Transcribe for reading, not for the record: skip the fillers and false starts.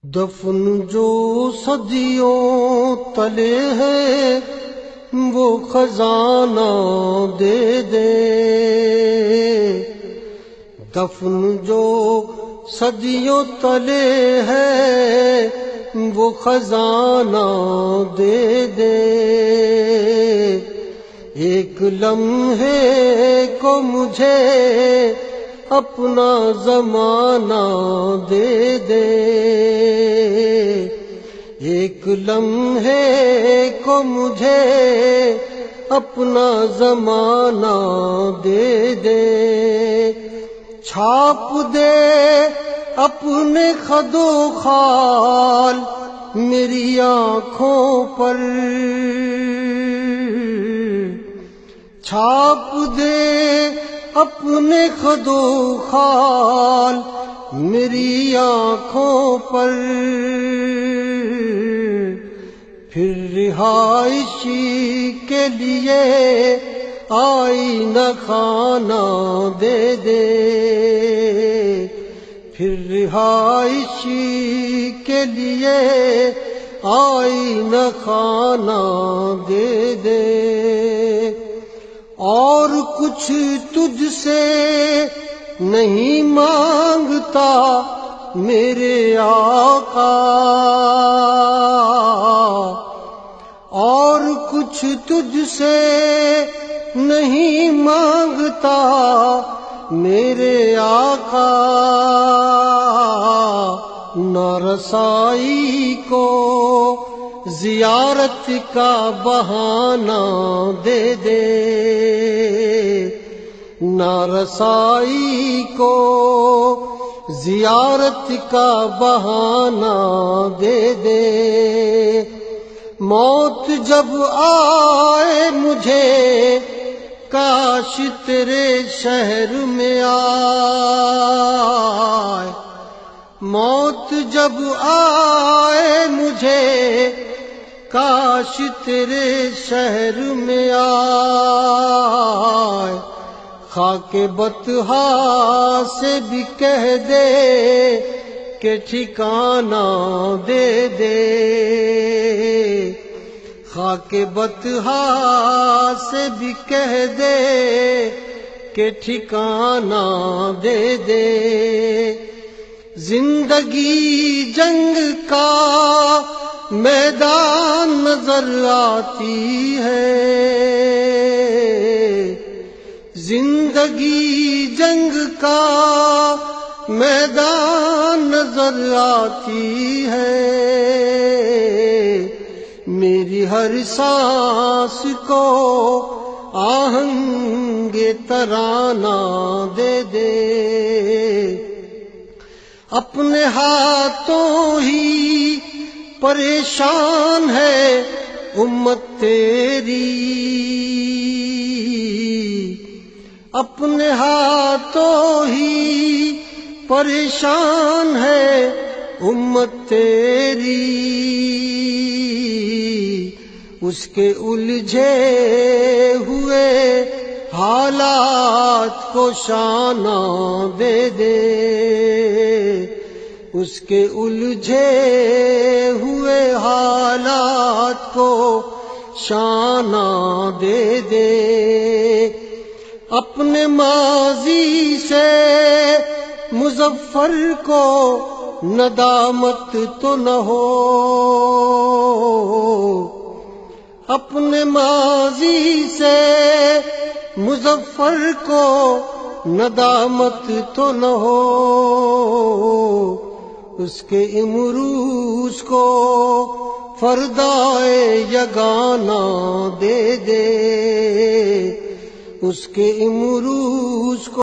دفن جو صدیوں تلے ہے وہ خزانہ دے دے، دفن جو صدیوں تلے ہے وہ خزانہ دے دے، ایک لمحے کو مجھے اپنا زمانہ دے دے، ایک لمحے کو مجھے اپنا زمانہ دے دے، چھاپ دے اپنے خد و خال میری آنکھوں پر، چھاپ دے اپنے خد و خال میری آنکھوں پر، پھر رہائشی کے لیے آئینہ خانہ دے دے، پھر رہائشی کے لیے آئینہ خانہ دے دے، اور کچھ تجھ سے نہیں مانگتا میرے آقا، اور کچھ تجھ سے نہیں مانگتا میرے آقا، نہ رسائی کو زیارت کا بہانہ دے دے، نہ رسائی کو زیارت کا بہانہ دے دے، موت جب آئے مجھے کاش تیرے شہر میں آئے، موت جب آئے مجھے کاش تیرے شہر میں آئے، خاک بطحا سے بھی کہہ دے کہ ٹھکانہ دے دے، خاک بطحا سے بھی کہہ دے کہ ٹھکانہ دے دے، زندگی جنگ کا میدان نظر آتی ہے، زندگی جنگ کا میدان نظر آتی ہے، میری ہر سانس کو آہنگ ترانہ دے دے، اپنے ہاتھوں ہی پریشان ہے امت تیری، اپنے ہاتھوں ہی پریشان ہے امت تیری، اس کے الجھے ہوئے حالات کو شانہ دے دے، اس کے الجھے ہوئے حالات کو شانہ دے دے، اپنے ماضی سے مظفر کو ندامت تو نہ ہو، اپنے ماضی سے مظفر کو ندامت تو نہ ہو، اس کے امروز کو فردائے یگانہ دے دے، اس کے امروز کو